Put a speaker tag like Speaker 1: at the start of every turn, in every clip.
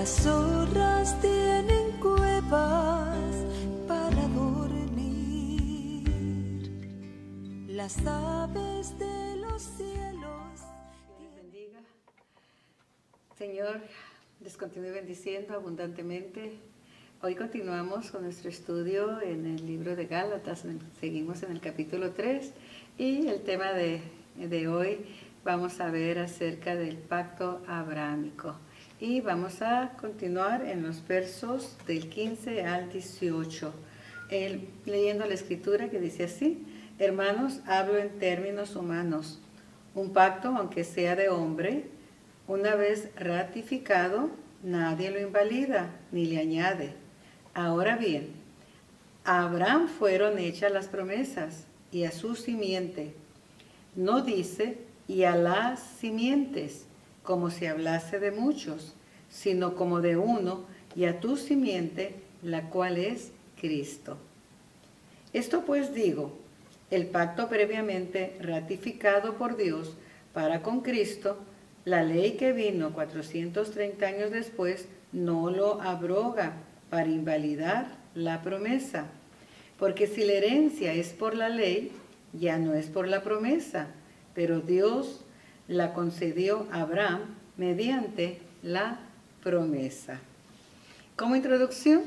Speaker 1: Las zorras tienen cuevas para dormir, las aves de los cielos.
Speaker 2: Dios bendiga. Señor, les continúe bendiciendo abundantemente. Hoy continuamos con nuestro estudio en el libro de Gálatas. Seguimos en el capítulo 3 y el tema de hoy vamos a ver acerca del pacto abrahámico. Y vamos a continuar en los versos del 15 al 18, leyendo la escritura que dice así: hermanos, hablo en términos humanos. Un pacto, aunque sea de hombre, una vez ratificado, nadie lo invalida ni le añade. Ahora bien, a Abraham fueron hechas las promesas y a su simiente. No dice y a las simientes, como si hablase de muchos, sino como de uno, y a tu simiente, la cual es Cristo. Esto pues digo, el pacto previamente ratificado por Dios para con Cristo, la ley que vino 430 años después, no lo abroga para invalidar la promesa. Porque si la herencia es por la ley, ya no es por la promesa, pero Dios la concedió a Abraham mediante la promesa. Como introducción,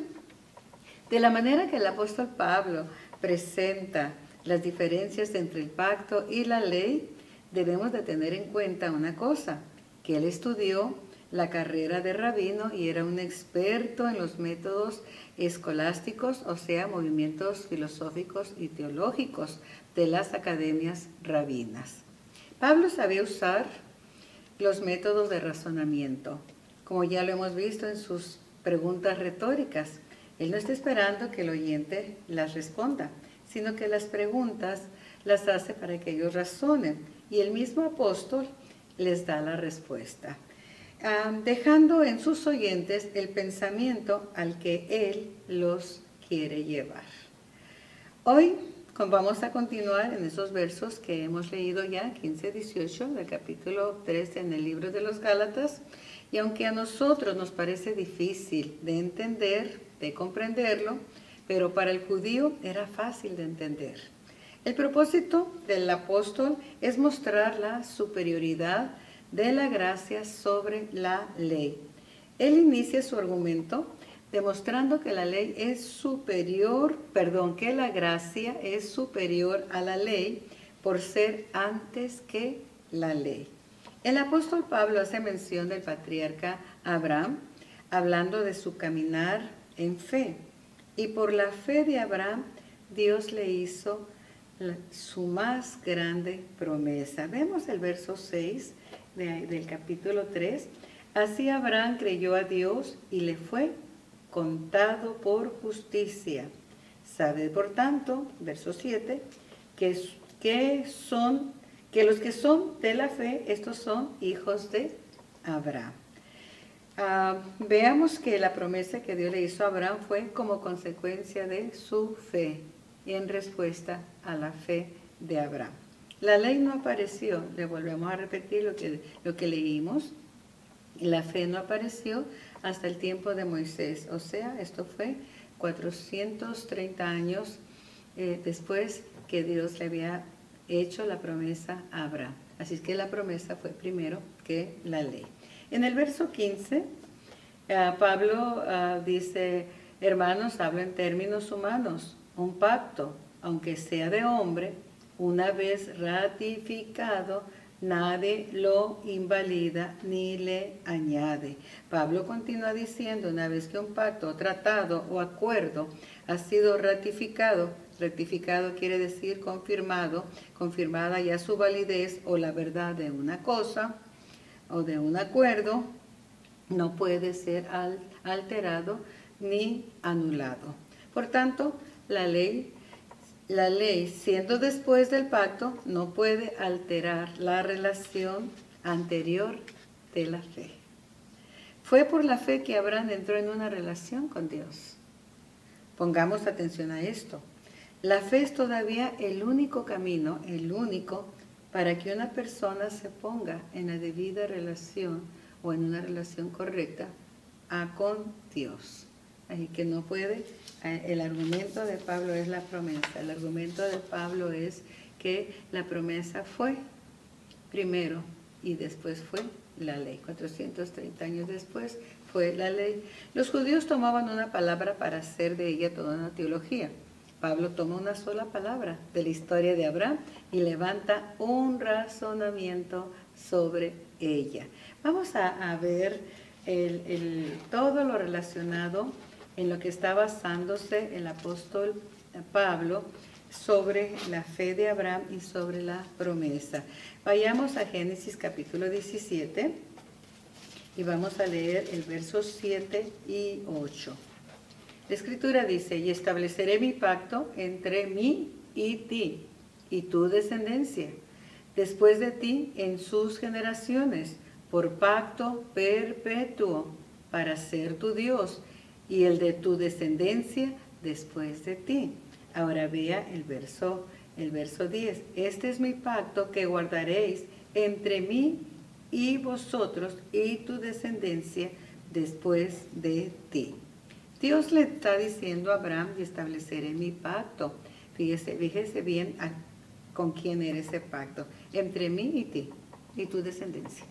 Speaker 2: de la manera que el apóstol Pablo presenta las diferencias entre el pacto y la ley, debemos de tener en cuenta una cosa, que él estudió la carrera de rabino y era un experto en los métodos escolásticos, o sea, movimientos filosóficos y teológicos de las academias rabinas. Pablo sabía usar los métodos de razonamiento, como ya lo hemos visto en sus preguntas retóricas. Él no está esperando que el oyente las responda, sino que las preguntas las hace para que ellos razonen, y el mismo apóstol les da la respuesta, dejando en sus oyentes el pensamiento al que él los quiere llevar. Hoy vamos a continuar en esos versos que hemos leído ya, 15-18 del capítulo 3 en el libro de los Gálatas, y aunque a nosotros nos parece difícil de entender, de comprenderlo, pero para el judío era fácil de entender. El propósito del apóstol es mostrar la superioridad de la gracia sobre la ley. Él inicia su argumento demostrando que la ley es superior, que la gracia es superior a la ley por ser antes que la ley. El apóstol Pablo hace mención del patriarca Abraham, hablando de su caminar en fe. Y por la fe de Abraham, Dios le hizo su más grande promesa. Vemos el verso 6 del capítulo 3. Así Abraham creyó a Dios y le fue contado por justicia. Sabe, por tanto, verso 7, que los que son de la fe, estos son hijos de Abraham. Veamos que la promesa que Dios le hizo a Abraham fue como consecuencia de su fe, en respuesta a la fe de Abraham. La ley no apareció, le volvemos a repetir lo que leímos, y la fe no apareció hasta el tiempo de Moisés, o sea, esto fue 430 años después que Dios le había hecho la promesa a Abraham. Así es que la promesa fue primero que la ley. En el verso 15, Pablo dice, hermanos, hablo en términos humanos. Un pacto, aunque sea de hombre, una vez ratificado, nadie lo invalida ni le añade. Pablo continúa diciendo, una vez que un pacto, tratado o acuerdo ha sido ratificado quiere decir confirmado, confirmada ya su validez o la verdad de una cosa o de un acuerdo, no puede ser alterado ni anulado. Por tanto, la ley, siendo después del pacto, no puede alterar la relación anterior de la fe. Fue por la fe que Abraham entró en una relación con Dios. Pongamos atención a esto. La fe es todavía el único camino, para que una persona se ponga en la debida relación o en una relación correcta con Dios. Así que no puede, el argumento de Pablo es la promesa. El argumento de Pablo es que la promesa fue primero y después fue la ley. 430 años después fue la ley. Los judíos tomaban una palabra para hacer de ella toda una teología. Pablo toma una sola palabra de la historia de Abraham y levanta un razonamiento sobre ella. Vamos a ver todo lo relacionado en lo que está basándose el apóstol Pablo sobre la fe de Abraham y sobre la promesa. Vayamos a Génesis capítulo 17 y vamos a leer el versos 7 y 8. La Escritura dice: y estableceré mi pacto entre mí y ti, y tu descendencia, después de ti en sus generaciones, por pacto perpetuo, para ser tu Dios, y el de tu descendencia después de ti. Ahora vea el verso 10. Este es mi pacto que guardaréis entre mí y vosotros y tu descendencia después de ti. Dios le está diciendo a Abraham: y estableceré mi pacto. Fíjese bien con quién era ese pacto. Entre mí y ti y tu descendencia.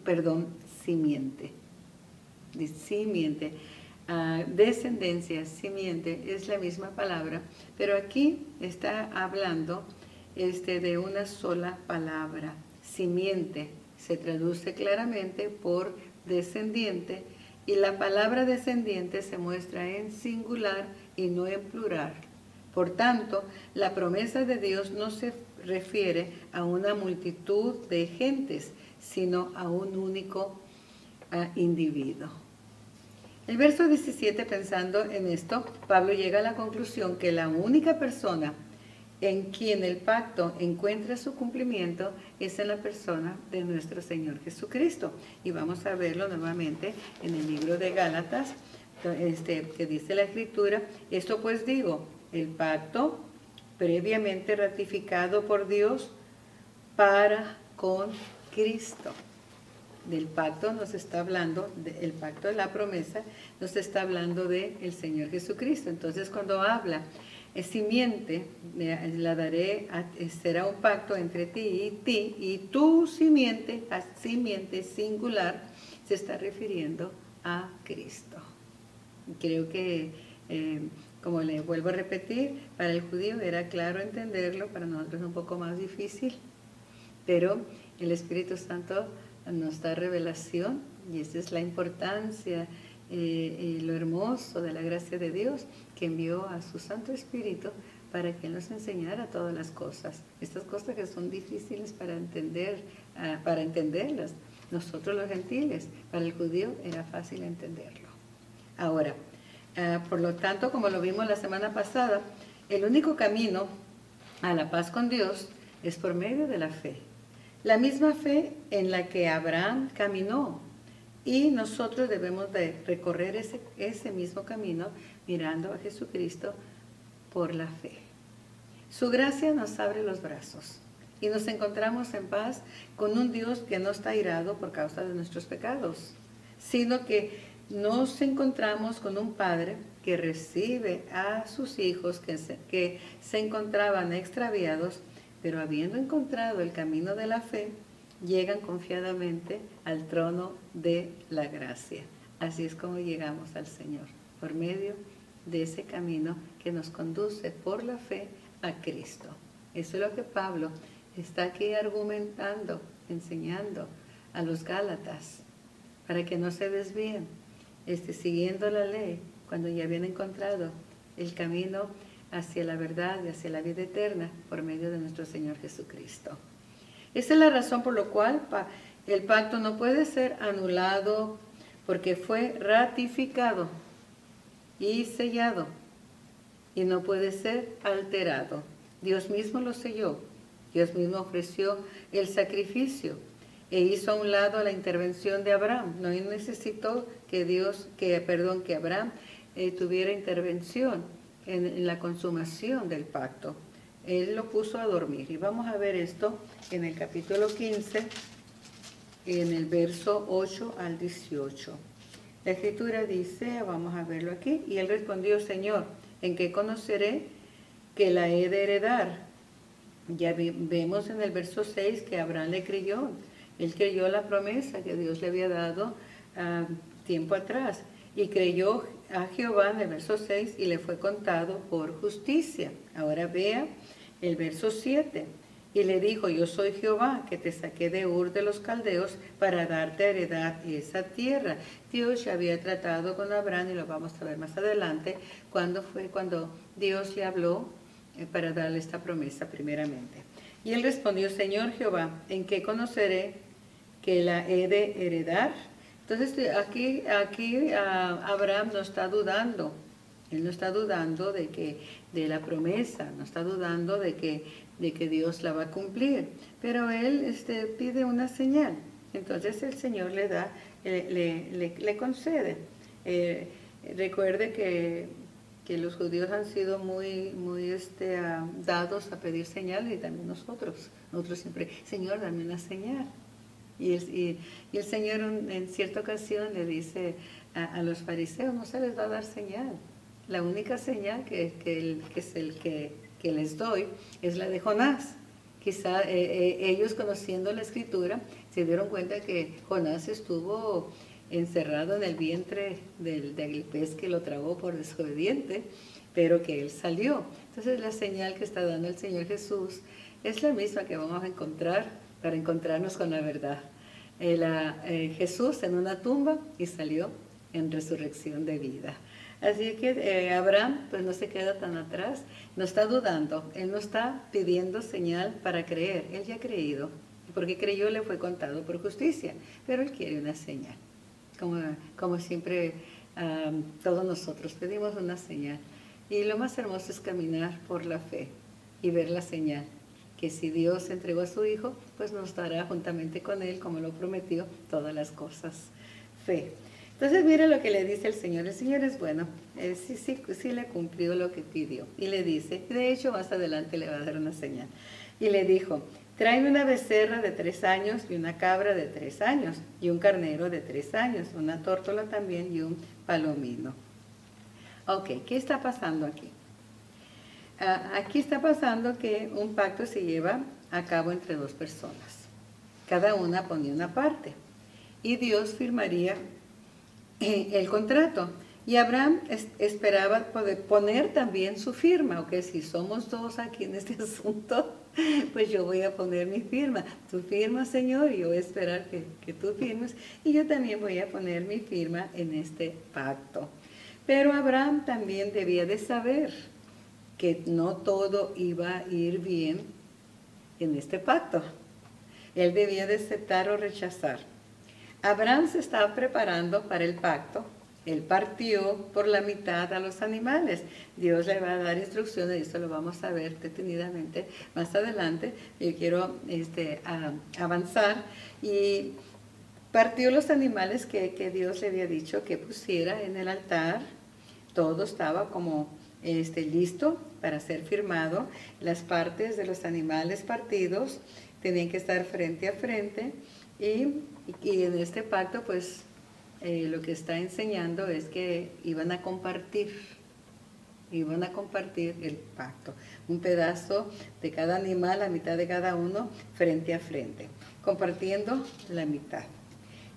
Speaker 2: Perdón, simiente. Simiente. Descendencia, simiente, es la misma palabra, pero aquí está hablando de una sola palabra. Simiente se traduce claramente por descendiente, y la palabra descendiente se muestra en singular y no en plural. Por tanto, la promesa de Dios no se refiere a una multitud de gentes, sino a un único individuo. El verso 17, pensando en esto, Pablo llega a la conclusión que la única persona en quien el pacto encuentra su cumplimiento es en la persona de nuestro Señor Jesucristo. Y vamos a verlo nuevamente en el libro de Gálatas, que dice la Escritura: esto pues digo, el pacto previamente ratificado por Dios para con Cristo. Del pacto nos está hablando, el pacto de la promesa nos está hablando del Señor Jesucristo. Entonces, cuando habla simiente, la daré, será un pacto entre ti, y tu simiente, simiente singular, se está refiriendo a Cristo. Creo que, como le vuelvo a repetir, para el judío era claro entenderlo, para nosotros es un poco más difícil, pero el Espíritu Santo nos da revelación, y esa es la importancia y lo hermoso de la gracia de Dios, que envió a su Santo Espíritu para que nos enseñara todas las cosas, estas cosas que son difíciles para entender, para entenderlas nosotros los gentiles. Para el judío era fácil entenderlo. Ahora, por lo tanto, como lo vimos la semana pasada, el único camino a la paz con Dios es por medio de la fe. La misma fe en la que Abraham caminó, y nosotros debemos de recorrer ese mismo camino mirando a Jesucristo por la fe. Su gracia nos abre los brazos y nos encontramos en paz con un Dios que no está airado por causa de nuestros pecados, sino que nos encontramos con un Padre que recibe a sus hijos que se encontraban extraviados, pero habiendo encontrado el camino de la fe, llegan confiadamente al trono de la gracia. Así es como llegamos al Señor, por medio de ese camino que nos conduce por la fe a Cristo. Eso es lo que Pablo está aquí argumentando, enseñando a los Gálatas, para que no se desvíen, siguiendo la ley, cuando ya habían encontrado el camino hacia la verdad y hacia la vida eterna por medio de nuestro Señor Jesucristo. Esa es la razón por la cual el pacto no puede ser anulado, porque fue ratificado y sellado, y no puede ser alterado. Dios mismo lo selló, Dios mismo ofreció el sacrificio e hizo a un lado la intervención de Abraham. No necesitó que Abraham tuviera intervención en la consumación del pacto. Él lo puso a dormir. Y vamos a ver esto en el capítulo 15, en el verso 8 al 18. La escritura dice, vamos a verlo aquí, y él respondió, Señor, ¿en qué conoceré que la he de heredar? Ya vemos en el verso 6 que Abraham le creyó. Él creyó la promesa que Dios le había dado tiempo atrás. Y creyó a Jehová en el verso 6 y le fue contado por justicia. Ahora vea el verso 7. Y le dijo, yo soy Jehová, que te saqué de Ur de los Caldeos para darte a heredar esa tierra. Dios ya había tratado con Abraham, y lo vamos a ver más adelante, cuando Dios le habló para darle esta promesa primeramente. Y él respondió, Señor Jehová, ¿en qué conoceré que la he de heredar? Entonces aquí Abraham no está dudando. Él no está dudando de la promesa, no está dudando de que Dios la va a cumplir. Pero él pide una señal. Entonces el Señor le concede. Recuerde que los judíos han sido muy dados a pedir señales, y también nosotros. Nosotros siempre, Señor, dame una señal. Y el Señor en cierta ocasión le dice a los fariseos, no se les va a dar señal. La única señal que les doy es la de Jonás. Quizá ellos, conociendo la Escritura, se dieron cuenta que Jonás estuvo encerrado en el vientre del pez que lo tragó por desobediente, pero que él salió. Entonces la señal que está dando el Señor Jesús es la misma que vamos a encontrar para encontrarnos con la verdad. Jesús en una tumba y salió en resurrección de vida. Así que Abraham pues no se queda tan atrás, no está dudando, él no está pidiendo señal para creer, él ya ha creído, porque creyó le fue contado por justicia, pero él quiere una señal, como siempre todos nosotros pedimos una señal. Y lo más hermoso es caminar por la fe y ver la señal, que si Dios entregó a su Hijo, pues nos dará juntamente con Él, como lo prometió, todas las cosas. Fe. Entonces mire lo que le dice el Señor es bueno, sí le cumplió lo que pidió. Y le dice, de hecho más adelante le va a dar una señal. Y le dijo, tráeme una becerra de 3 años y una cabra de 3 años y un carnero de 3 años, una tórtola también y un palomino. Ok, ¿qué está pasando aquí? Aquí está pasando que un pacto se lleva a cabo entre 2 personas. Cada una ponía una parte y Dios firmaría el contrato. Y Abraham esperaba poder poner también su firma, o que si somos 2 aquí en este asunto, pues yo voy a poner mi firma. Tú firmas, Señor, y yo voy a esperar que tú firmes, y yo también voy a poner mi firma en este pacto. Pero Abraham también debía de saber que no todo iba a ir bien en este pacto. Él debía de aceptar o rechazar. Abraham se estaba preparando para el pacto. Él partió por la mitad a los animales. Dios le va a dar instrucciones, y esto lo vamos a ver detenidamente más adelante. Yo quiero avanzar. Y partió los animales que Dios le había dicho que pusiera en el altar. Todo estaba como listo para ser firmado. Las partes de los animales partidos tenían que estar frente a frente. Y en este pacto, pues, lo que está enseñando es que iban a compartir el pacto. Un pedazo de cada animal, la mitad de cada uno, frente a frente, compartiendo la mitad.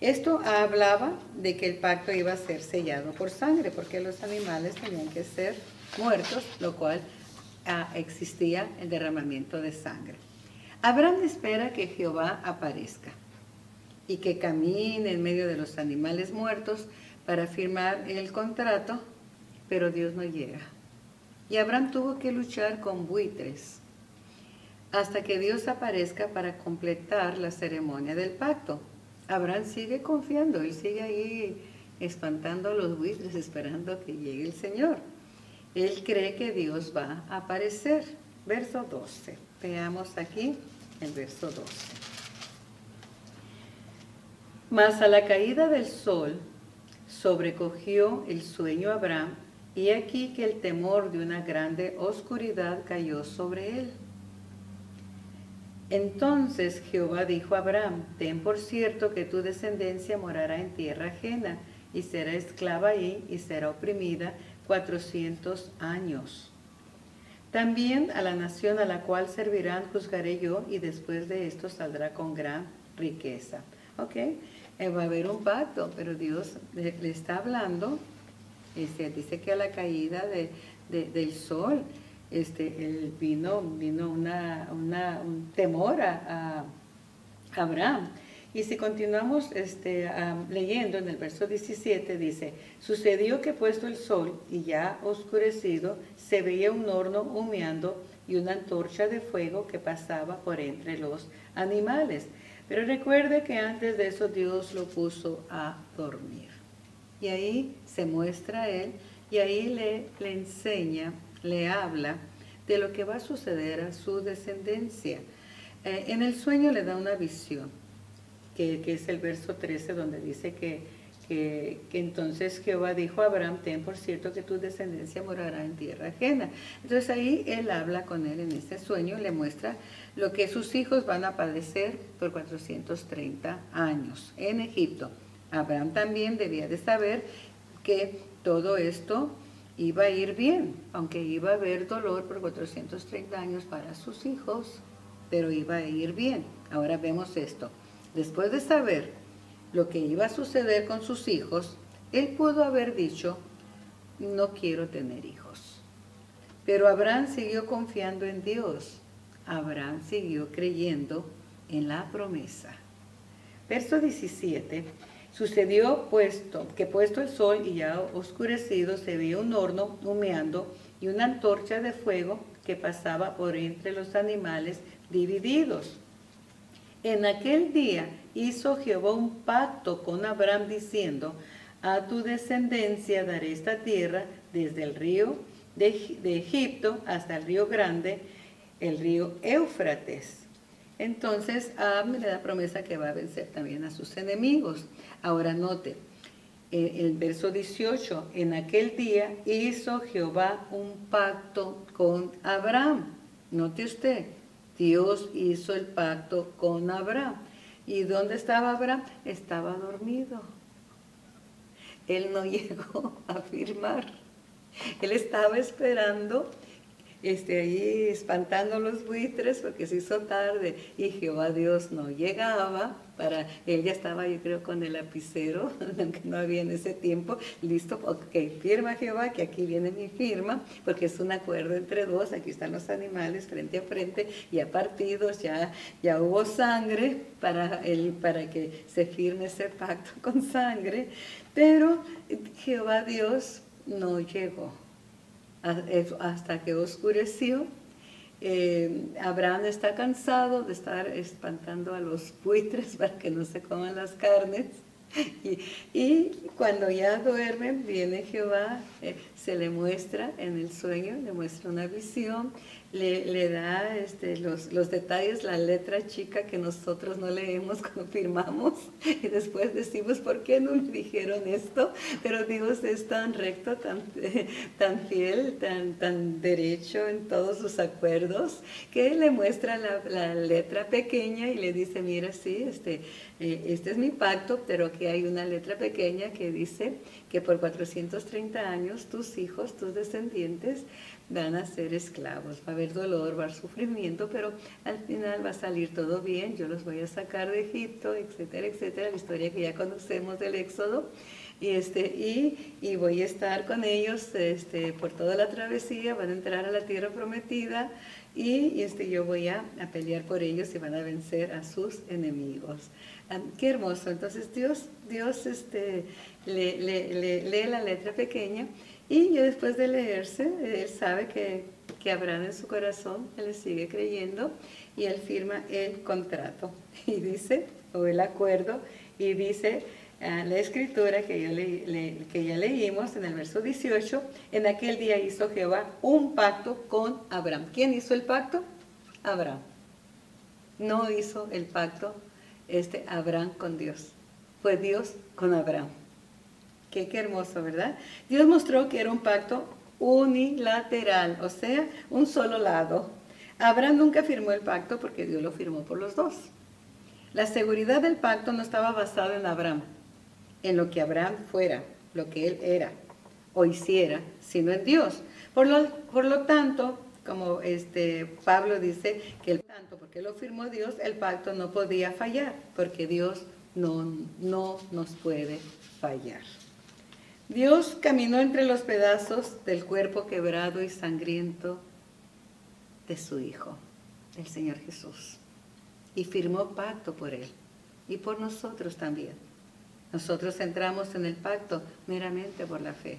Speaker 2: Esto hablaba de que el pacto iba a ser sellado por sangre, porque los animales tenían que ser muertos, lo cual existía el derramamiento de sangre. Abraham espera que Jehová aparezca y que camine en medio de los animales muertos para firmar el contrato, pero Dios no llega. Y Abraham tuvo que luchar con buitres hasta que Dios aparezca para completar la ceremonia del pacto. Abraham sigue confiando, él sigue ahí espantando a los buitres, esperando que llegue el Señor. Él cree que Dios va a aparecer. Verso 12. Veamos aquí el verso 12. Mas a la caída del sol sobrecogió el sueño a Abraham, y aquí que el temor de una grande oscuridad cayó sobre él. Entonces Jehová dijo a Abraham, ten por cierto que tu descendencia morará en tierra ajena, y será esclava ahí y será oprimida 400 años. También a la nación a la cual servirán juzgaré yo, y después de esto saldrá con gran riqueza. ¿Ok? Va a haber un pacto, pero Dios le está hablando. Dice que a la caída del sol vino un temor a Abraham. Y si continuamos leyendo en el verso 17, dice: sucedió que puesto el sol y ya oscurecido, se veía un horno humeando y una antorcha de fuego que pasaba por entre los animales. Pero recuerde que antes de eso Dios lo puso a dormir. Y ahí se muestra a él, y ahí le enseña, le habla de lo que va a suceder a su descendencia. En el sueño le da una visión, que es el verso 13, donde dice que entonces Jehová dijo a Abraham: ten por cierto que tu descendencia morará en tierra ajena. Entonces ahí él habla con él en ese sueño, le muestra lo que sus hijos van a padecer por 430 años en Egipto. Abraham también debía de saber que todo esto iba a ir bien, aunque iba a haber dolor por 430 años para sus hijos, pero iba a ir bien. Ahora vemos esto. Después de saber lo que iba a suceder con sus hijos, él pudo haber dicho: no quiero tener hijos. Pero Abraham siguió confiando en Dios. Abraham siguió creyendo en la promesa. Verso 17. Sucedió que puesto el sol y ya oscurecido, se veía un horno humeando y una antorcha de fuego que pasaba por entre los animales divididos. En aquel día hizo Jehová un pacto con Abraham diciendo: a tu descendencia daré esta tierra, desde el río de Egipto hasta el río grande, el río Éufrates. Entonces Abraham le da promesa que va a vencer también a sus enemigos. Ahora note, el verso 18, en aquel día hizo Jehová un pacto con Abraham. Note usted, Dios hizo el pacto con Abraham. ¿Y dónde estaba Abraham? Estaba dormido. Él no llegó a firmar. Él estaba esperando, ahí espantando los buitres porque se hizo tarde y Jehová Dios no llegaba. Él ya estaba, yo creo, con el lapicero, aunque no había en ese tiempo, listo, ok, firma Jehová, que aquí viene mi firma, porque es un acuerdo entre dos, aquí están los animales frente a frente, ya partidos, ya hubo sangre para que se firme ese pacto con sangre, pero Jehová Dios no llegó hasta que oscureció. Abraham está cansado de estar espantando a los buitres para que no se coman las carnes, y cuando ya duermen, viene Jehová, se le muestra en el sueño, le muestra una visión, le da los detalles, la letra chica que nosotros no leemos cuando firmamos, y después decimos: ¿por qué no me dijeron esto? Pero Dios es tan recto, tan fiel, tan derecho en todos sus acuerdos, que Él le muestra la letra pequeña y le dice: mira, sí, este es mi pacto, pero aquí hay una letra pequeña que dice que por 430 años tus hijos, tus descendientes, van a ser esclavos. Va a haber dolor, va a haber sufrimiento, pero al final va a salir todo bien. Yo los voy a sacar de Egipto, etcétera, etcétera. La historia que ya conocemos del Éxodo. Y voy a estar con ellos por toda la travesía. Van a entrar a la tierra prometida. Y yo voy a pelear por ellos y van a vencer a sus enemigos. Qué hermoso. Entonces Dios lee la letra pequeña, y ya después de leerse, él sabe que Abraham en su corazón, él le sigue creyendo, y él firma el contrato y dice, o el acuerdo, y dice la escritura que ya leímos en el verso 18: en aquel día hizo Jehová un pacto con Abraham. ¿Quién hizo el pacto? Abraham. No hizo el pacto Abraham con Dios, fue Dios con Abraham. Qué hermoso, ¿verdad? Dios mostró que era un pacto unilateral, o sea, un solo lado. Abraham nunca firmó el pacto porque Dios lo firmó por los dos. La seguridad del pacto no estaba basada en Abraham, en lo que Abraham fuera, lo que él era o hiciera, sino en Dios. Por lo tanto, como Pablo dice, que el tanto, porque lo firmó Dios, el pacto no podía fallar, porque Dios no nos puede fallar. Dios caminó entre los pedazos del cuerpo quebrado y sangriento de su Hijo, el Señor Jesús, y firmó pacto por Él y por nosotros también. Nosotros entramos en el pacto meramente por la fe.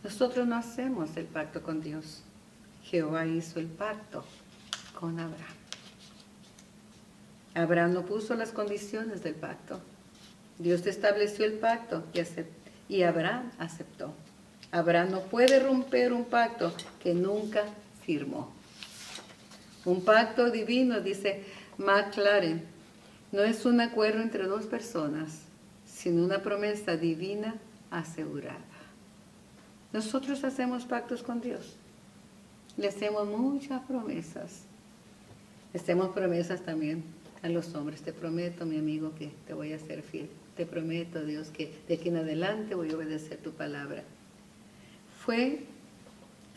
Speaker 2: Nosotros no hacemos el pacto con Dios. Jehová hizo el pacto con Abraham. Abraham no puso las condiciones del pacto. Dios estableció el pacto y Abraham aceptó. Abraham no puede romper un pacto que nunca firmó. Un pacto divino, dice McLaren, no es un acuerdo entre dos personas, sino una promesa divina asegurada. Nosotros hacemos pactos con Dios. Le hacemos muchas promesas. Le hacemos promesas también a los hombres. Te prometo, mi amigo, que te voy a ser fiel. Te prometo, Dios, que de aquí en adelante voy a obedecer tu palabra. Fue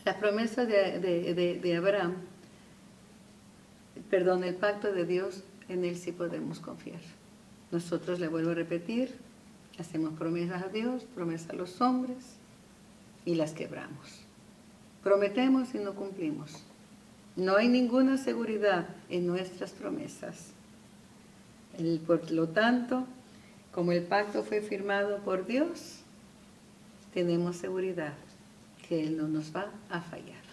Speaker 2: la promesa de Abraham, el pacto de Dios, en él sí podemos confiar. Nosotros, le vuelvo a repetir, hacemos promesas a Dios, promesas a los hombres y las quebramos. Prometemos y no cumplimos. No hay ninguna seguridad en nuestras promesas. Por lo tanto, como el pacto fue firmado por Dios, tenemos seguridad que Él no nos va a fallar.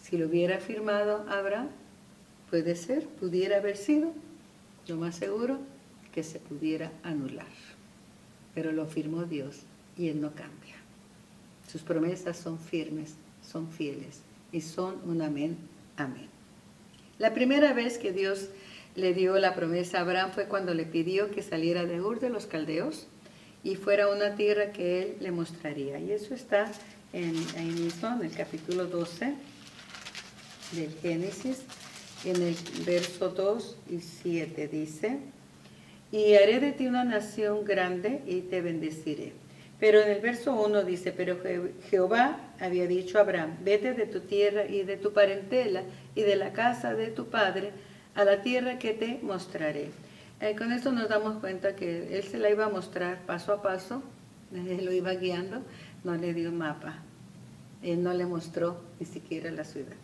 Speaker 2: Si lo hubiera firmado Abraham, pudiera haber sido, lo más seguro, que se pudiera anular. Pero lo firmó Dios y Él no cambia. Sus promesas son firmes, son fieles y son un amén, amén. La primera vez que Dios le dio la promesa a Abraham fue cuando le pidió que saliera de Ur de los Caldeos y fuera a una tierra que Él le mostraría. Y eso está ahí mismo en el capítulo 12 del Génesis, en el verso 2 y 7 dice: y haré de ti una nación grande y te bendeciré. Pero en el verso 1 dice: pero Jehová había dicho a Abraham: vete de tu tierra y de tu parentela y de la casa de tu padre a la tierra que te mostraré. Con esto nos damos cuenta que Él se la iba a mostrar paso a paso, Él lo iba guiando, no le dio mapa, Él no le mostró ni siquiera la ciudad.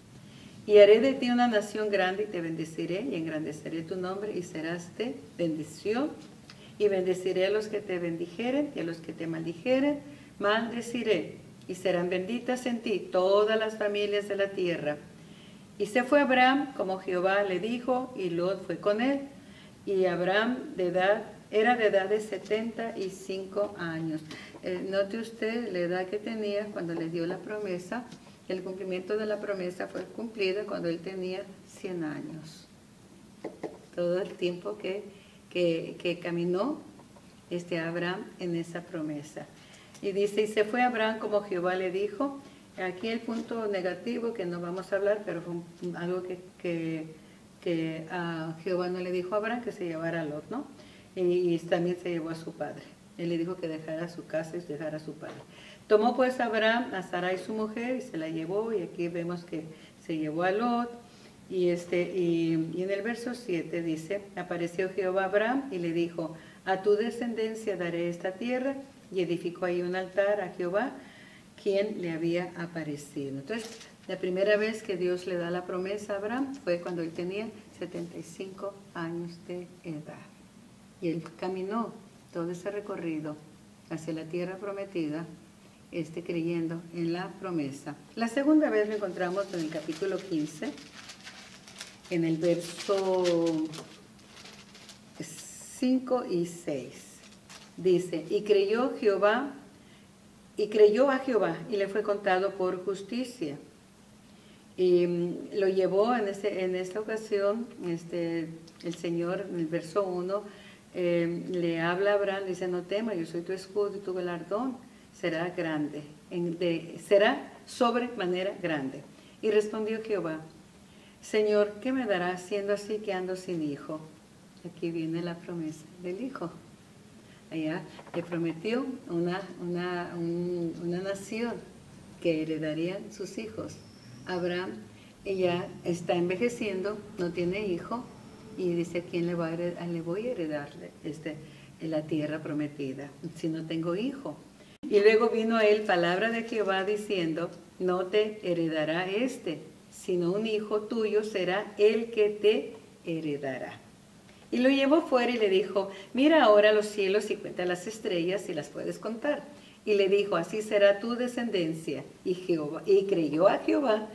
Speaker 2: Y haré de ti una nación grande y te bendeciré y engrandeceré tu nombre y serás de bendición. Y bendeciré a los que te bendijeren y a los que te maldijeren, maldeciré. Y serán benditas en ti todas las familias de la tierra. Y se fue Abraham como Jehová le dijo, y Lot fue con él. Y Abraham era de edad de 75 años. Note usted la edad que tenía cuando le dio la promesa. El cumplimiento de la promesa fue cumplido cuando él tenía 100 años. Todo el tiempo que caminó Abraham en esa promesa. Y dice: y se fue Abraham como Jehová le dijo. Aquí el punto negativo que no vamos a hablar, pero fue algo que Jehová no le dijo a Abraham, que se llevara a Lot, ¿no? Y también se llevó a su padre. Él le dijo que dejara su casa y dejara a su padre. Tomó pues Abraham a Sarai su mujer y se la llevó, y aquí vemos que se llevó a Lot. Y en el verso 7 dice: apareció Jehová a Abraham y le dijo: a tu descendencia daré esta tierra, y edificó ahí un altar a Jehová, quien le había aparecido. Entonces, la primera vez que Dios le da la promesa a Abraham fue cuando él tenía 75 años de edad. Y él caminó todo ese recorrido hacia la tierra prometida, creyendo en la promesa. La segunda vez lo encontramos en el capítulo 15, en el verso 5 y 6. Dice: y creyó a Jehová y le fue contado por justicia. Y lo llevó en esta ocasión, el Señor, en el verso 1, le habla a Abraham, le dice: no temas, yo soy tu escudo y tu galardón será grande, será sobremanera grande. Y respondió Jehová: Señor, ¿qué me darás siendo así que ando sin hijo? Aquí viene la promesa del hijo. allá le prometió una nación que heredarían sus hijos. Abraham ya está envejeciendo, no tiene hijo, y dice, ¿a quién le voy a heredar la tierra prometida si no tengo hijo? Y luego vino a él palabra de Jehová diciendo, no te heredará sino un hijo tuyo será el que te heredará. Y lo llevó fuera y le dijo, mira ahora los cielos y cuenta las estrellas si las puedes contar. Y le dijo, así será tu descendencia. Y creyó a Jehová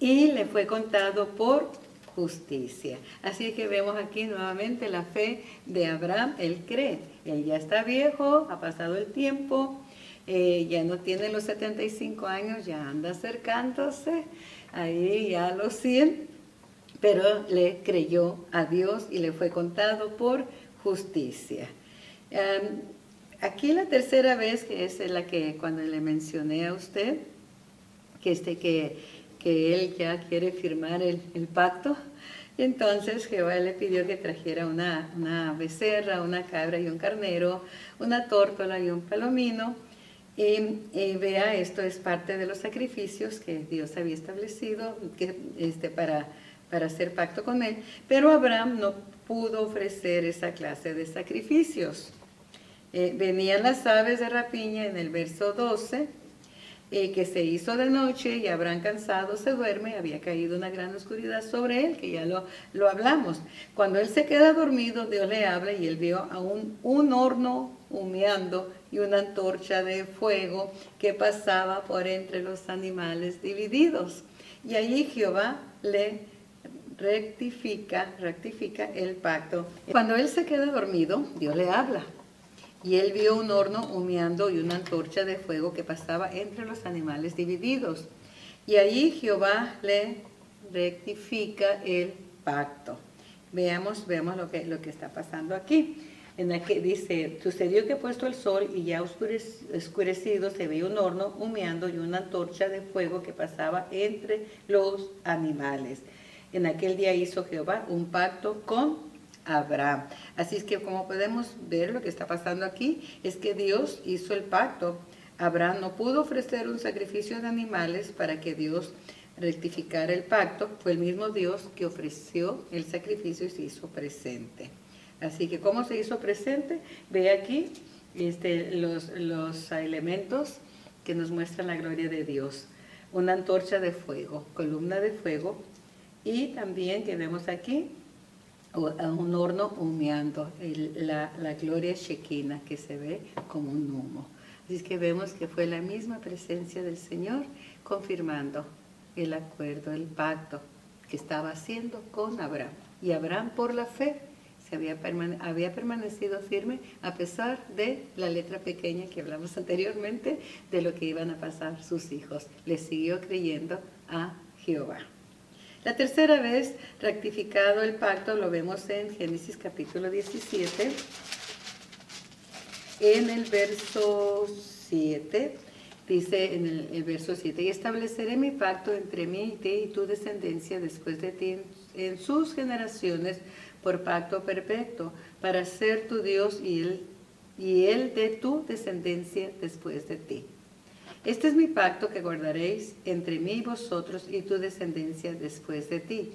Speaker 2: y le fue contado por justicia. Así que vemos aquí nuevamente la fe de Abraham. Él cree, él ya está viejo, ha pasado el tiempo, ya no tiene los 75 años, ya anda acercándose, ahí ya a los 100, pero le creyó a Dios y le fue contado por justicia. Aquí la tercera vez, que es la que cuando le mencioné a usted, que él ya quiere firmar el pacto, entonces Jehová le pidió que trajera una becerra, una cabra y un carnero, una tórtola y un palomino. Y vea, esto es parte de los sacrificios que Dios había establecido para hacer pacto con él, pero Abraham no pudo ofrecer esa clase de sacrificios. Venían las aves de rapiña en el verso 12, que se hizo de noche y Abraham cansado se duerme, había caído una gran oscuridad sobre él, que ya lo hablamos. Cuando él se queda dormido, Dios le habla y él vio a un horno humeando y una antorcha de fuego que pasaba por entre los animales divididos. Y allí Jehová le rectifica el pacto. Cuando él se queda dormido, Dios le habla. Y él vio un horno humeando y una antorcha de fuego que pasaba entre los animales divididos. Y allí Jehová le rectifica el pacto. Veamos lo que está pasando aquí. En la que dice, sucedió que puesto el sol y ya oscurecido se veía un horno humeando y una antorcha de fuego que pasaba entre los animales. En aquel día hizo Jehová un pacto con Abraham. Así es que como podemos ver, lo que está pasando aquí es que Dios hizo el pacto. Abraham no pudo ofrecer un sacrificio de animales para que Dios rectificara el pacto. Fue el mismo Dios que ofreció el sacrificio y se hizo presente. Así que ¿cómo se hizo presente? Ve aquí los elementos que nos muestran la gloria de Dios. Una antorcha de fuego, columna de fuego, y también tenemos aquí un horno humeando, la gloria Shekinah, que se ve como un humo. Así que vemos que fue la misma presencia del Señor confirmando el acuerdo, el pacto que estaba haciendo con Abraham. Y Abraham, por la fe, había permanecido firme a pesar de la letra pequeña que hablamos anteriormente, de lo que iban a pasar sus hijos. Le siguió creyendo a Jehová. La tercera vez rectificado el pacto lo vemos en Génesis capítulo 17, en el verso 7, dice en el verso 7, y estableceré mi pacto entre mí y ti y tu descendencia después de ti en sus generaciones por pacto perpetuo, para ser tu Dios y él de tu descendencia después de ti. Este es mi pacto que guardaréis entre mí y vosotros y tu descendencia después de ti.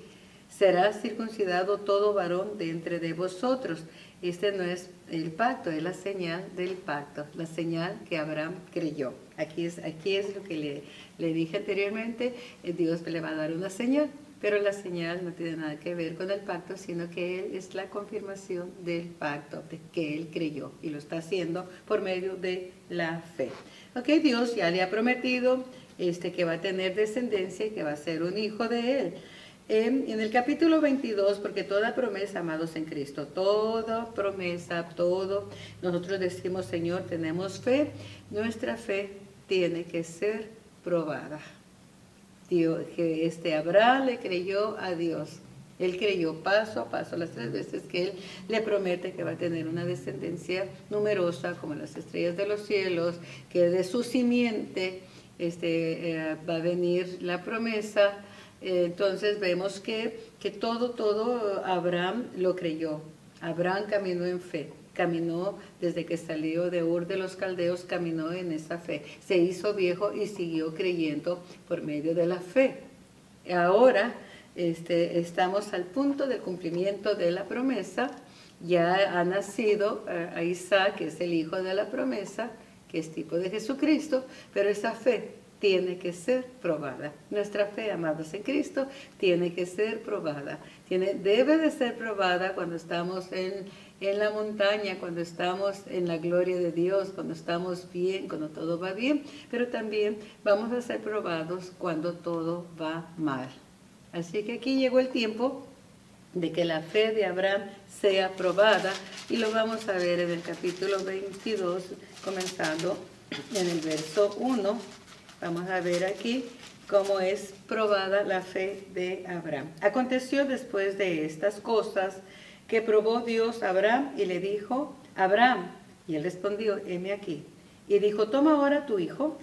Speaker 2: Será circuncidado todo varón de entre de vosotros. Este no es el pacto, es la señal del pacto, la señal que Abraham creyó. Aquí es lo que le dije anteriormente, Dios le va a dar una señal, pero la señal no tiene nada que ver con el pacto, sino que Él es la confirmación del pacto, de que Él creyó, y lo está haciendo por medio de la fe. Ok, Dios ya le ha prometido que va a tener descendencia y que va a ser un hijo de Él. En el capítulo 22, porque toda promesa, amados en Cristo, toda promesa, nosotros decimos, Señor, tenemos fe, nuestra fe tiene que ser probada. Dios, que Abraham le creyó a Dios. Él creyó paso a paso las 3 veces que Él le promete que va a tener una descendencia numerosa como las estrellas de los cielos, que de su simiente va a venir la promesa. Entonces vemos que todo Abraham lo creyó. Abraham caminó en fe. caminó desde que salió de Ur de los Caldeos, caminó en esa fe. Se hizo viejo y siguió creyendo por medio de la fe. Ahora estamos al punto del cumplimiento de la promesa. Ya ha nacido a Isaac, que es el hijo de la promesa, que es tipo de Jesucristo, pero esa fe tiene que ser probada. Nuestra fe, amados en Cristo, tiene que ser probada. Debe de ser probada cuando estamos en la montaña, cuando estamos en la gloria de Dios, cuando estamos bien, cuando todo va bien, pero también vamos a ser probados cuando todo va mal. Así que aquí llegó el tiempo de que la fe de Abraham sea probada, y lo vamos a ver en el capítulo 22, comenzando en el verso 1. Vamos a ver aquí cómo es probada la fe de Abraham. Aconteció después de estas cosas que probó Dios a Abraham y le dijo: Abraham. Y él respondió: heme aquí. Y dijo: toma ahora tu hijo,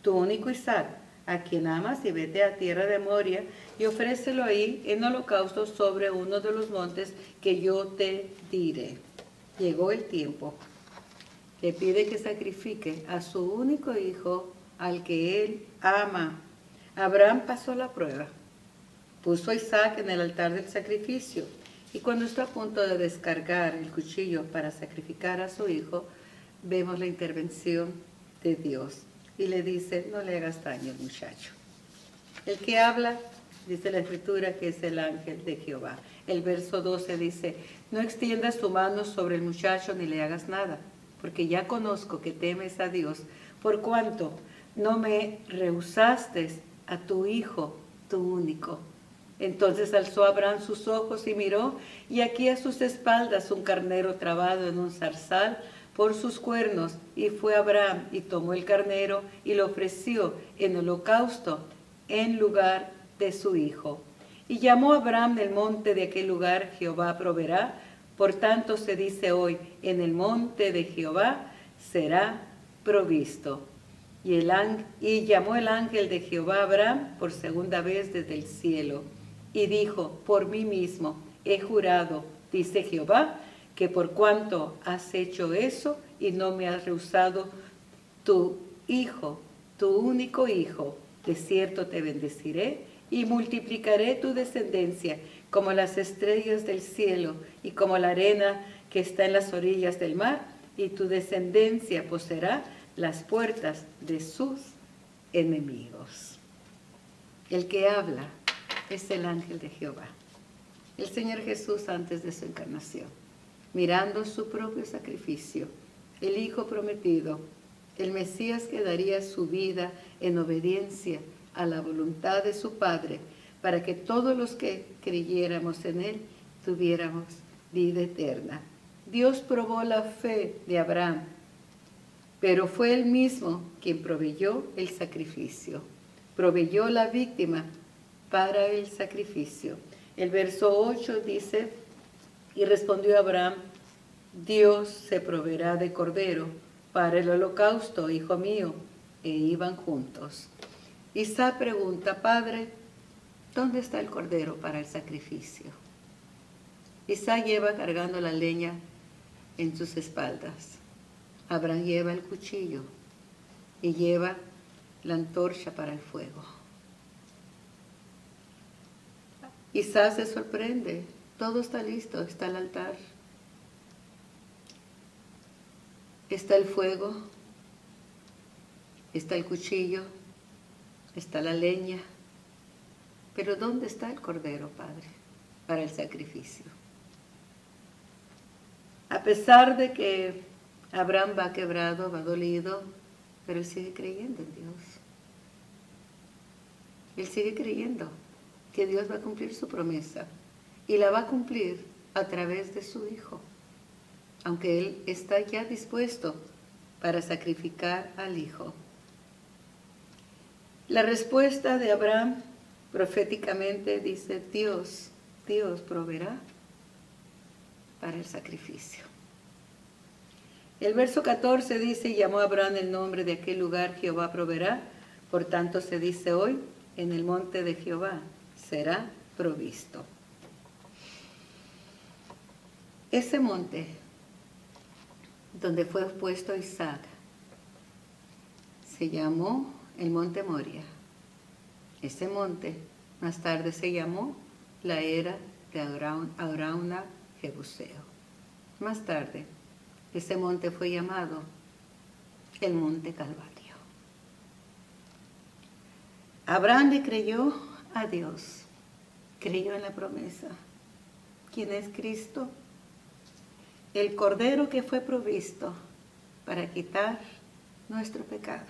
Speaker 2: tu único Isaac, a quien amas, y vete a tierra de Moria y ofrécelo ahí en holocausto sobre uno de los montes que yo te diré. Llegó el tiempo. Le pide que sacrifique a su único hijo, al que él ama. Abraham pasó la prueba. Puso a Isaac en el altar del sacrificio, y cuando está a punto de descargar el cuchillo para sacrificar a su hijo, vemos la intervención de Dios. Y le dice: no le hagas daño al muchacho. El que habla, dice la Escritura, que es el ángel de Jehová. El verso 12 dice: no extiendas tu mano sobre el muchacho ni le hagas nada, porque ya conozco que temes a Dios, por cuanto no me rehusaste a tu hijo, tu único. Entonces alzó Abraham sus ojos y miró, y aquí a sus espaldas un carnero trabado en un zarzal por sus cuernos. Y fue Abraham y tomó el carnero y lo ofreció en holocausto en lugar de su hijo. Y llamó Abraham el monte de aquel lugar: Jehová proveerá. Por tanto se dice hoy: en el monte de Jehová será provisto. Y llamó el ángel de Jehová a Abraham por segunda vez desde el cielo, y dijo: por mí mismo he jurado, dice Jehová, que por cuanto has hecho eso y no me has rehusado tu hijo, tu único hijo, de cierto te bendeciré y multiplicaré tu descendencia como las estrellas del cielo y como la arena que está en las orillas del mar, y tu descendencia poseerá las puertas de sus enemigos. El que habla es el ángel de Jehová. El Señor Jesús, antes de su encarnación, mirando su propio sacrificio, el Hijo prometido, el Mesías que daría su vida en obediencia a la voluntad de su Padre, para que todos los que creyéramos en Él tuviéramos vida eterna. Dios probó la fe de Abraham, pero fue Él mismo quien proveyó el sacrificio, proveyó la víctima para el sacrificio. El verso 8 dice: y respondió Abraham: Dios se proveerá de cordero para el holocausto, hijo mío. E iban juntos. Isaac pregunta: Padre, ¿dónde está el cordero para el sacrificio? Isaac lleva cargando la leña en sus espaldas. Abraham lleva el cuchillo y lleva la antorcha para el fuego. Isaac se sorprende. Todo está listo, está el altar, está el fuego, está el cuchillo, está la leña. Pero ¿dónde está el cordero, Padre, para el sacrificio? A pesar de que Abraham va quebrado, va dolido, pero él sigue creyendo en Dios. Él sigue creyendo que Dios va a cumplir su promesa, y la va a cumplir a través de su Hijo, aunque Él está ya dispuesto para sacrificar al Hijo. La respuesta de Abraham proféticamente dice: Dios proveerá para el sacrificio. El verso 14 dice: y llamó a Abraham el nombre de aquel lugar: Jehová proveerá. Por tanto se dice hoy: en el monte de Jehová será provisto. Ese monte donde fue puesto Isaac, se llamó el monte Moria. Este monte más tarde se llamó la era de Arauna Jebuseo. Más tarde, este monte fue llamado el monte Calvario. Abraham le creyó a Dios, creyó en la promesa. ¿Quién es Cristo? El Cordero que fue provisto para quitar nuestro pecado.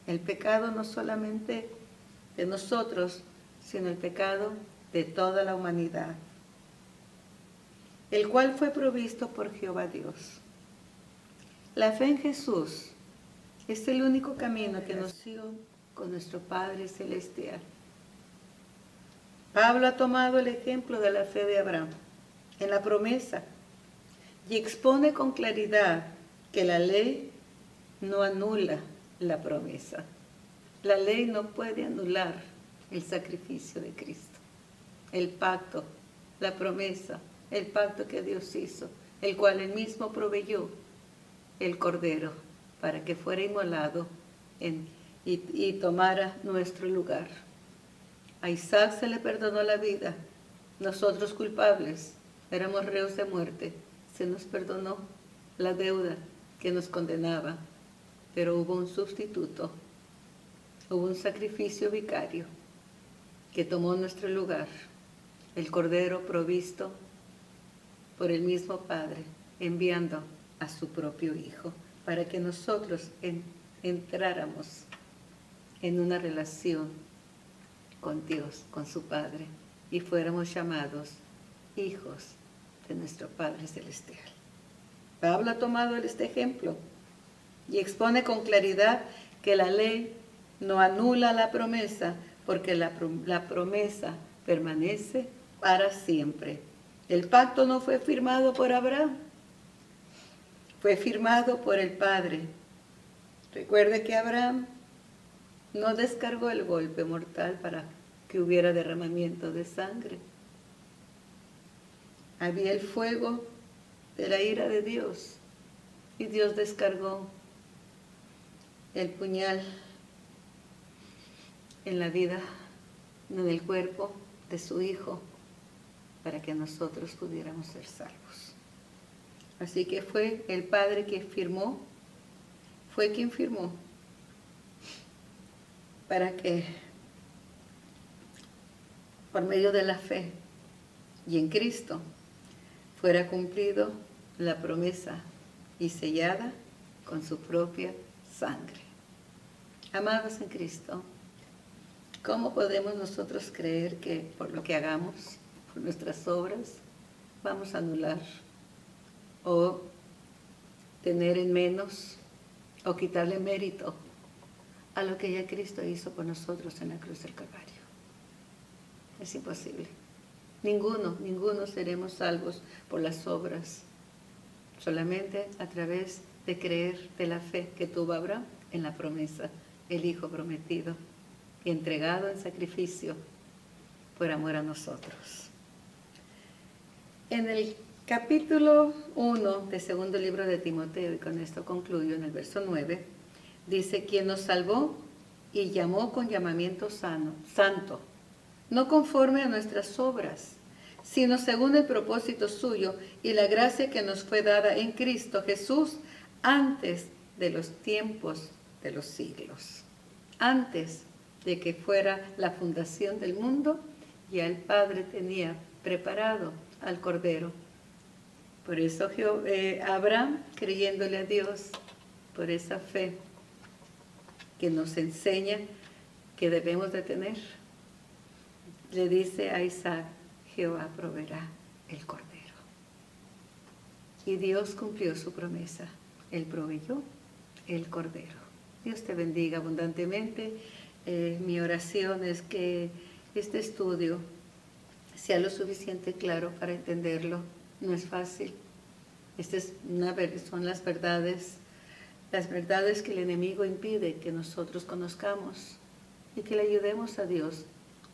Speaker 2: El pecado no solamente de nosotros, sino el pecado de toda la humanidad, el cual fue provisto por Jehová Dios. La fe en Jesús es el único camino que nos dio con nuestro Padre Celestial. Pablo ha tomado el ejemplo de la fe de Abraham en la promesa y expone con claridad que la ley no anula la promesa. La ley no puede anular el sacrificio de Cristo, el pacto, la promesa, el pacto que Dios hizo, el cual él mismo proveyó el Cordero para que fuera inmolado y tomara nuestro lugar. A Isaac se le perdonó la vida. Nosotros culpables, éramos reos de muerte, se nos perdonó la deuda que nos condenaba, pero hubo un sustituto, hubo un sacrificio vicario que tomó nuestro lugar, el Cordero provisto por el mismo Padre, enviando a su propio Hijo, para que nosotros entráramos en una relación con Dios, con su Padre, y fuéramos llamados hijos de nuestro Padre Celestial. Pablo ha tomado este ejemplo y expone con claridad que la ley no anula la promesa, porque la promesa permanece para siempre. El pacto no fue firmado por Abraham, fue firmado por el Padre. Recuerde que Abraham no descargó el golpe mortal para que hubiera derramamiento de sangre. Había el fuego de la ira de Dios y Dios descargó el puñal en la vida, en el cuerpo de su Hijo, para que nosotros pudiéramos ser salvos. Así que fue el Padre que firmó, fue quien firmó, para que por medio de la fe y en Cristo fuera cumplido la promesa y sellada con su propia sangre. Amados en Cristo, ¿cómo podemos nosotros creer que por lo que hagamos, por nuestras obras, vamos a anular o tener en menos o quitarle mérito a lo que ya Cristo hizo por nosotros en la cruz del Calvario? Es imposible. Ninguno seremos salvos por las obras, solamente a través de creer de la fe que tuvo Abraham en la promesa, el Hijo prometido y entregado en sacrificio por amor a nosotros. En el capítulo 1 del segundo libro de Timoteo, y con esto concluyo, en el verso 9, dice: quien nos salvó y llamó con llamamiento santo, no conforme a nuestras obras, sino según el propósito suyo y la gracia que nos fue dada en Cristo Jesús antes de los tiempos de los siglos. Antes de que fuera la fundación del mundo, ya el Padre tenía preparado al Cordero. Por eso Abraham, creyéndole a Dios, por esa fe que nos enseña que debemos de tener, le dice a Isaac: Jehová proveerá el Cordero. Y Dios cumplió su promesa. Él proveyó el Cordero. Dios te bendiga abundantemente. Mi oración es que este estudio sea lo suficiente claro para entenderlo. No es fácil. Son las verdades que el enemigo impide que nosotros conozcamos y que le ayudemos a Dios,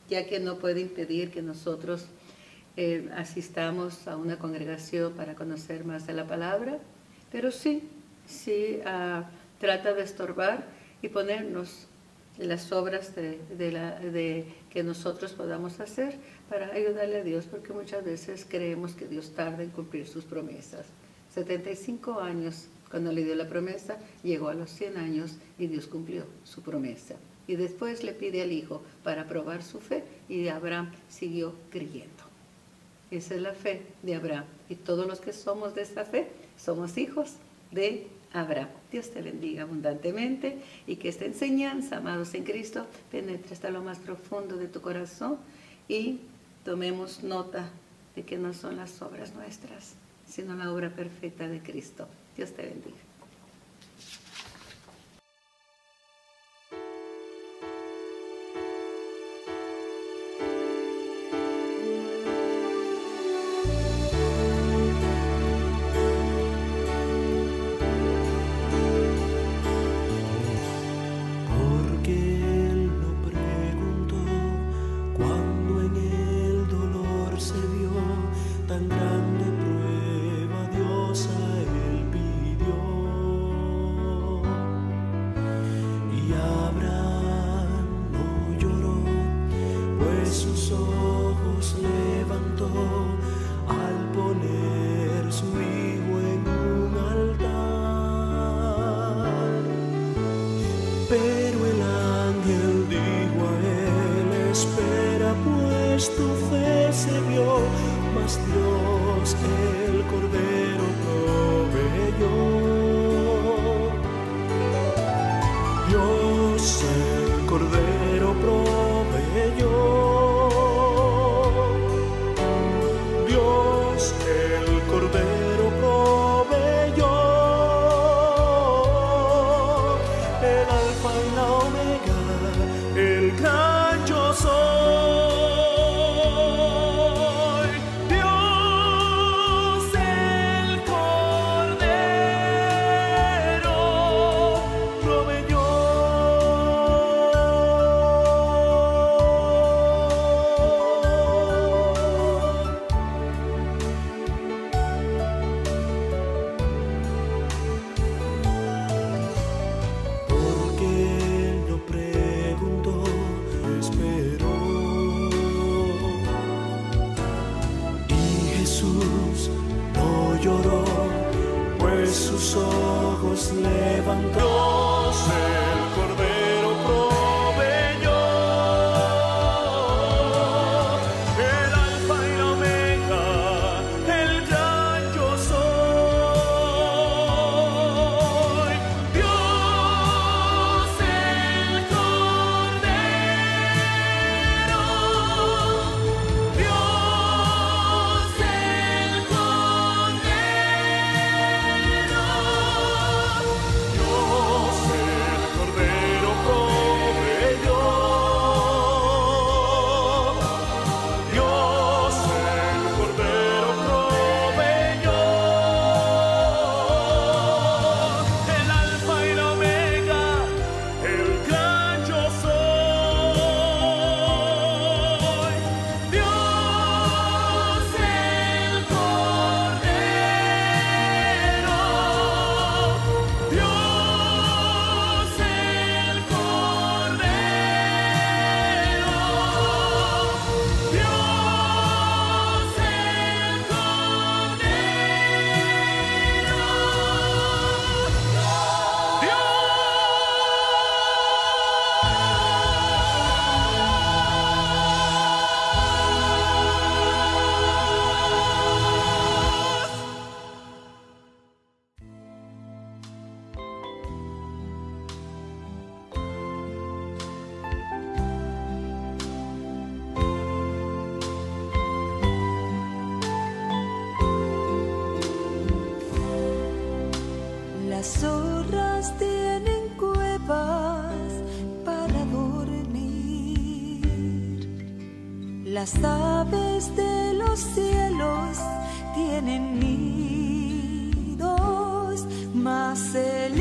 Speaker 2: ya que no puede impedir que nosotros asistamos a una congregación para conocer más de la palabra, pero sí sí trata de estorbar y ponernos las obras de que nosotros podamos hacer para ayudarle a Dios, porque muchas veces creemos que Dios tarda en cumplir sus promesas. 75 años cuando le dio la promesa, llegó a los 100 años y Dios cumplió su promesa. Y después le pide al Hijo para probar su fe, y Abraham siguió creyendo. Esa es la fe de Abraham, y todos los que somos de esta fe somos hijos de Abraham. Dios te bendiga abundantemente, y que esta enseñanza, amados en Cristo, penetre hasta lo más profundo de tu corazón, y tomemos nota de que no son las obras nuestras, sino la obra perfecta de Cristo. Dios te bendiga.
Speaker 1: Las zorras tienen cuevas para dormir, las aves de los cielos tienen nidos, mas el